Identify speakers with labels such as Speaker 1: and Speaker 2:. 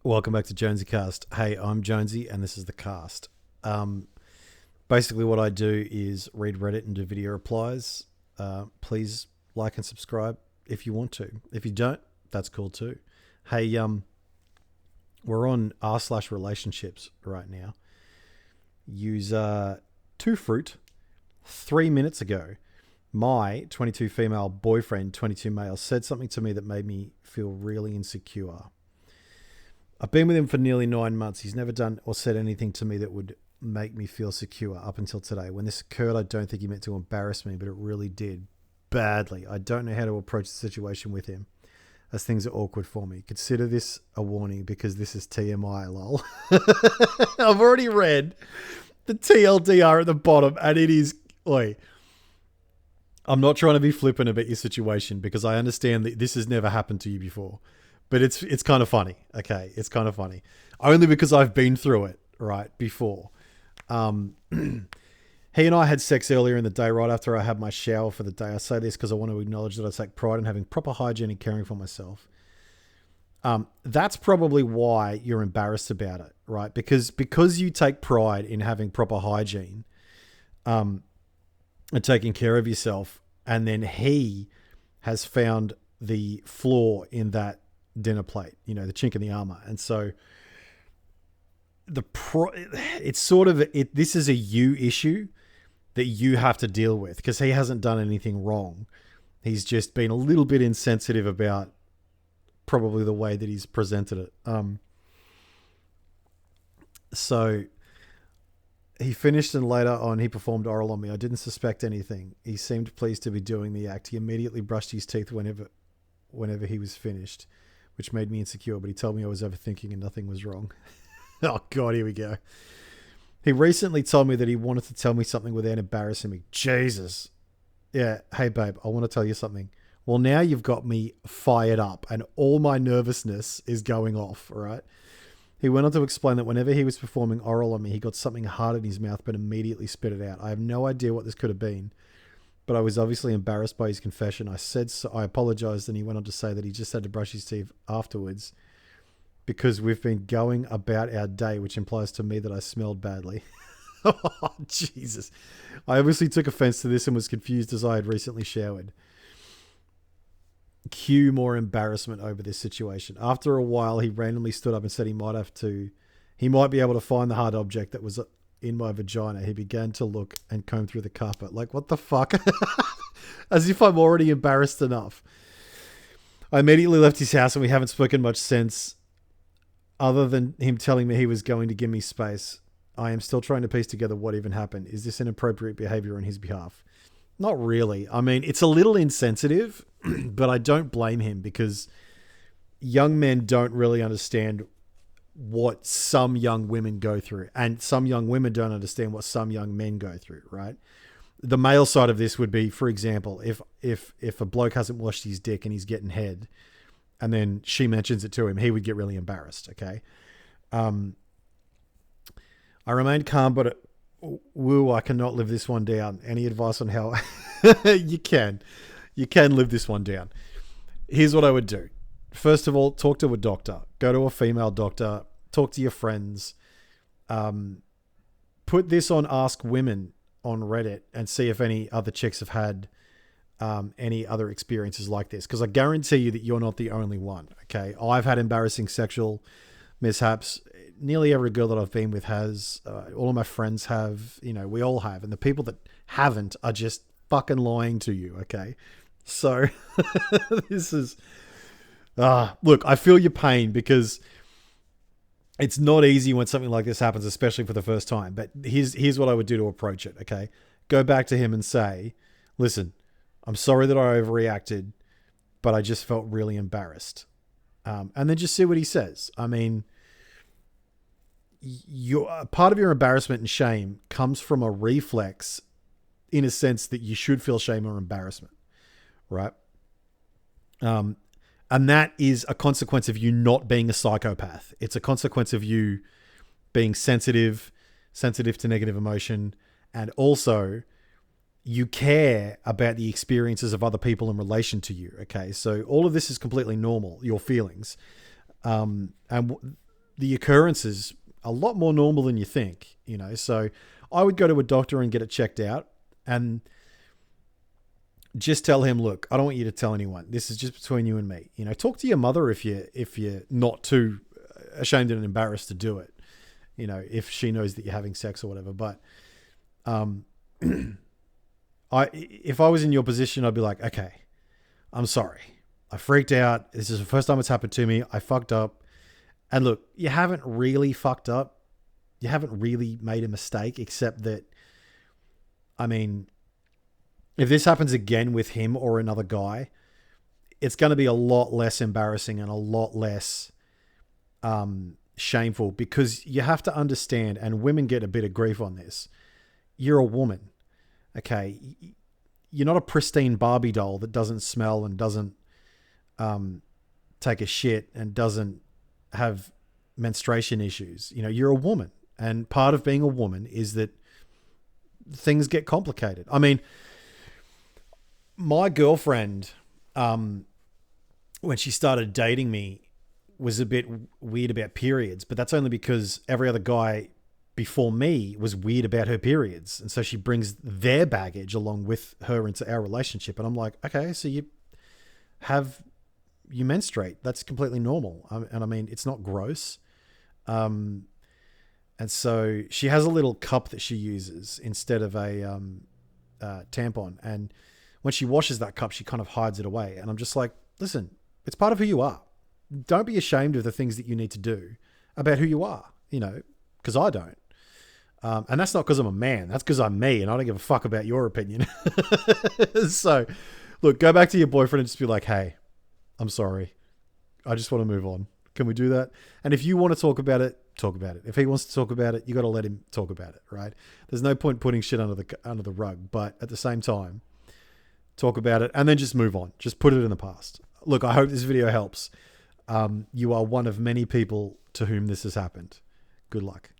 Speaker 1: Welcome back to Jonesycast. Hey, I'm Jonesy, and this is the cast. Basically, what I do is read Reddit and do video replies. Please like and subscribe if you want to. If you don't, that's cool too. Hey, we're on r/relationships right now. Use two fruit. 3 minutes ago, my 22 female boyfriend, 22 male, said something to me that made me feel really insecure. I've been with him for nearly 9 months. He's never done or said anything to me that would make me feel secure up until today. When this occurred, I don't think he meant to embarrass me, but it really did. Badly. I don't know how to approach the situation with him, as things are awkward for me. Consider this a warning because this is TMI, lol. I've already read the TLDR at the bottom, and it is... Oi. I'm not trying to be flippant about your situation because I understand that this has never happened to you before. But it's kind of funny, okay? It's kind of funny. Only because I've been through it, right, before. He and I had sex earlier in the day right after I had my shower for the day. I say this because I want to acknowledge that I take pride in having proper hygiene and caring for myself. That's probably why you're embarrassed about it, right? Because you take pride in having proper hygiene and taking care of yourself, and then he has found the flaw in that dinner plate, the chink in the armor. And so it's sort of, this is a you issue that you have to deal with because he hasn't done anything wrong. He's just been a little bit insensitive about probably the way that he's presented it. So he finished, and later on he performed oral on me. I didn't suspect anything. He seemed pleased to be doing the act. He immediately brushed his teeth whenever he was finished, which made me insecure, but he told me I was overthinking and nothing was wrong. Oh, God, here we go. He recently told me that he wanted to tell me something without embarrassing me. Jesus. Yeah, hey, babe, I want to tell you something. Well, now you've got me fired up and all my nervousness is going off, all right? He went on to explain that whenever he was performing oral on me, he got something hard in his mouth but immediately spit it out. I have no idea what this could have been, but I was obviously embarrassed by his confession. I said so, I apologized, and he went on to say that he just had to brush his teeth afterwards because we've been going about our day, which implies to me that I smelled badly. Oh, Jesus. I obviously took offense to this and was confused as I had recently showered. Cue more embarrassment over this situation. After a while, he randomly stood up and said he might be able to find the hard object that was in my vagina. He began to look and comb through the carpet. Like, what the fuck? As if I'm already embarrassed enough. I immediately left his house and we haven't spoken much since, other than him telling me he was going to give me space. I am still trying to piece together what even happened. Is this inappropriate behavior on his behalf? Not really. I mean, it's a little insensitive, but I don't blame him because young men don't really understand what some young women go through, and some young women don't understand what some young men go through, right? The male side of this would be, for example, if a bloke hasn't washed his dick and he's getting head and then she mentions it to him, he would get really embarrassed. Okay. I remained calm, but I cannot live this one down. Any advice on how you can live this one down? Here's what I would do. First of all, talk to a doctor. Go to a female doctor. Talk to your friends. Put this on Ask Women on Reddit and see if any other chicks have had any other experiences like this. Because I guarantee you that you're not the only one. Okay, I've had embarrassing sexual mishaps. Nearly every girl that I've been with has. All of my friends have. We all have. And the people that haven't are just fucking lying to you. Okay, so this is. Look, I feel your pain because it's not easy when something like this happens, especially for the first time. But here's what I would do to approach it, okay? Go back to him and say, listen, I'm sorry that I overreacted, but I just felt really embarrassed. And then just see what he says. I mean, part of your embarrassment and shame comes from a reflex in a sense that you should feel shame or embarrassment, right? And that is a consequence of you not being a psychopath. It's a consequence of you being sensitive to negative emotion. And also you care about the experiences of other people in relation to you. Okay. So all of this is completely normal, your feelings. And the occurrence is a lot more normal than you think, you know. So I would go to a doctor and get it checked out and just tell him, look, I don't want you to tell anyone. This is just between you and me. You know, talk to your mother if you're not too ashamed and embarrassed to do it. You know, if she knows that you're having sex or whatever. But if I was in your position, I'd be like, okay, I'm sorry. I freaked out. This is the first time it's happened to me. I fucked up. And look, you haven't really fucked up. You haven't really made a mistake, except that, I mean, if this happens again with him or another guy, it's going to be a lot less embarrassing and a lot less shameful, because you have to understand, and women get a bit of grief on this. You're a woman. Okay. You're not a pristine Barbie doll that doesn't smell and doesn't take a shit and doesn't have menstruation issues. You know, you're a woman, and part of being a woman is that things get complicated. I mean, my girlfriend, when she started dating me, was a bit weird about periods, but that's only because every other guy before me was weird about her periods. And so she brings their baggage along with her into our relationship. And I'm like, okay, so you menstruate. That's completely normal. And I mean, it's not gross. And so she has a little cup that she uses instead of a tampon. And when she washes that cup, she kind of hides it away. And I'm just like, listen, it's part of who you are. Don't be ashamed of the things that you need to do about who you are, you know, because I don't. And that's not because I'm a man. That's because I'm me, and I don't give a fuck about your opinion. So, look, go back to your boyfriend and just be like, hey, I'm sorry. I just want to move on. Can we do that? And if you want to talk about it, talk about it. If he wants to talk about it, you got to let him talk about it, right? There's no point putting shit under the rug, but at the same time, talk about it and then just move on. Just put it in the past. Look, I hope this video helps. You are one of many people to whom this has happened. Good luck.